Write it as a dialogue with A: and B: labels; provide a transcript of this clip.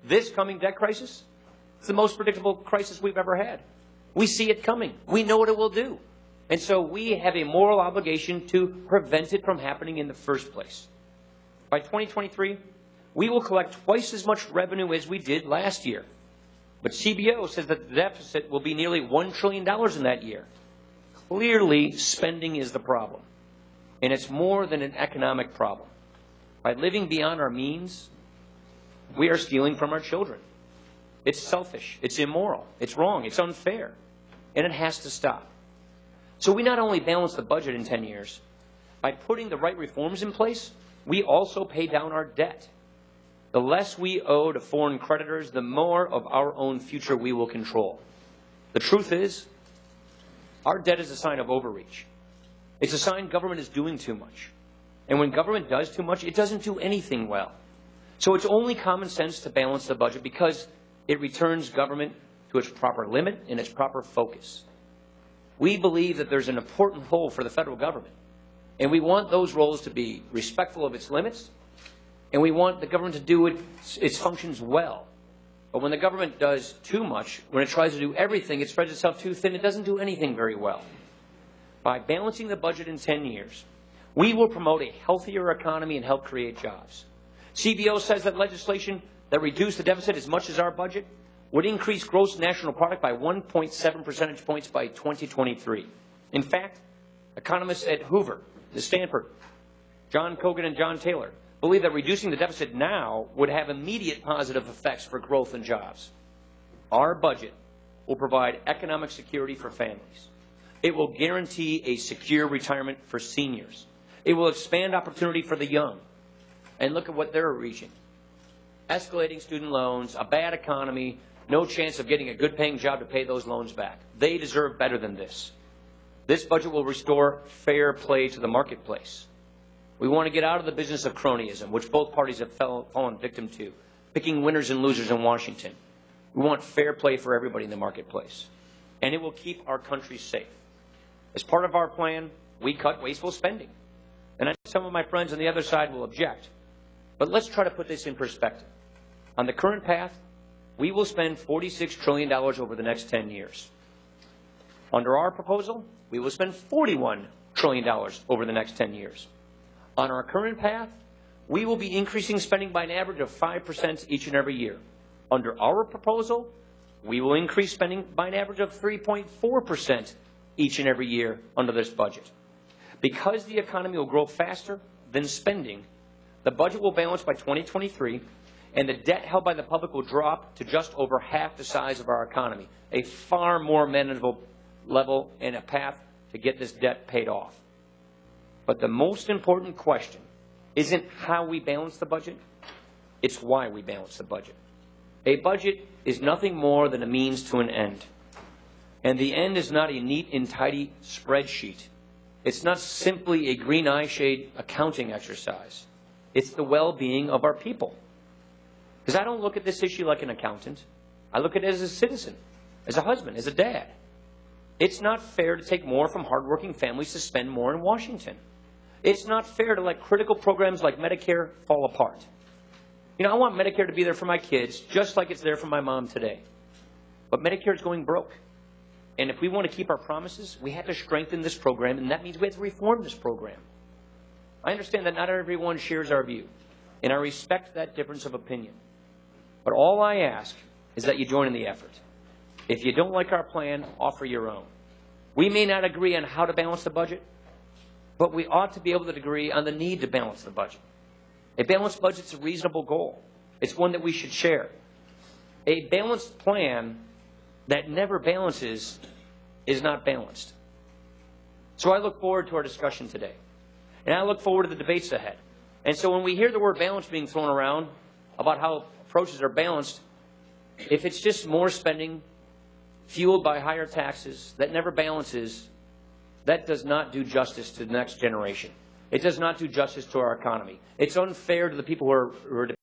A: This coming debt crisis is the most predictable crisis we've ever had. We see it coming. We know what it will do. And so we have a moral obligation to prevent it from happening in the first place. By 2023, we will collect twice as much revenue as we did last year. But CBO says that the deficit will be nearly $1 trillion in that year. Clearly, spending is the problem. And it's more than an economic problem. By living beyond our means, we are stealing from our children. It's selfish, it's immoral, it's wrong, it's unfair, and it has to stop. So we not only balance the budget in 10 years, by putting the right reforms in place, we also pay down our debt. The less we owe to foreign creditors, the more of our own future we will control. The truth is, our debt is a sign of overreach. It's a sign government is doing too much. And when government does too much, it doesn't do anything well. So it's only common sense to balance the budget because it returns government to its proper limit and its proper focus. We believe that there's an important role for the federal government, and we want those roles to be respectful of its limits, and we want the government to do its functions well. But when the government does too much, when it tries to do everything, it spreads itself too thin, it doesn't do anything very well. By balancing the budget in 10 years, we will promote a healthier economy and help create jobs. CBO says that legislation that reduced the deficit as much as our budget would increase gross national product by 1.7 percentage points by 2023. In fact, economists at Hoover, the Stanford, John Cogan and John Taylor, believe that reducing the deficit now would have immediate positive effects for growth and jobs. Our budget will provide economic security for families. It will guarantee a secure retirement for seniors. It will expand opportunity for the young. And look at what they're reaching. Escalating student loans, a bad economy, no chance of getting a good-paying job to pay those loans back. They deserve better than this. This budget will restore fair play to the marketplace. We want to get out of the business of cronyism, which both parties have fallen victim to, picking winners and losers in Washington. We want fair play for everybody in the marketplace. And it will keep our country safe. As part of our plan, we cut wasteful spending. And I know some of my friends on the other side will object. But let's try to put this in perspective. On the current path, we will spend $46 trillion over the next 10 years. Under our proposal, we will spend $41 trillion over the next 10 years. On our current path, we will be increasing spending by an average of 5% each and every year. Under our proposal, we will increase spending by an average of 3.4% each and every year under this budget. Because the economy will grow faster than spending, the budget will balance by 2023, and the debt held by the public will drop to just over half the size of our economy, a far more manageable level and a path to get this debt paid off. But the most important question isn't how we balance the budget, it's why we balance the budget. A budget is nothing more than a means to an end. And the end is not a neat and tidy spreadsheet. It's not simply a green eyeshade accounting exercise. It's the well-being of our people. Because I don't look at this issue like an accountant. I look at it as a citizen, as a husband, as a dad. It's not fair to take more from hardworking families to spend more in Washington. It's not fair to let critical programs like Medicare fall apart. You know, I want Medicare to be there for my kids, just like it's there for my mom today. But Medicare is going broke. And if we want to keep our promises, we have to strengthen this program, and that means we have to reform this program. I understand that not everyone shares our view, and I respect that difference of opinion. But all I ask is that you join in the effort. If you don't like our plan, offer your own. We may not agree on how to balance the budget, but we ought to be able to agree on the need to balance the budget. A balanced budget is a reasonable goal. It's one that we should share. A balanced plan that never balances is not balanced. So I look forward to our discussion today. And I look forward to the debates ahead. And so when we hear the word balance being thrown around about how approaches are balanced, if it's just more spending fueled by higher taxes that never balances, that does not do justice to the next generation. It does not do justice to our economy. It's unfair to the people who are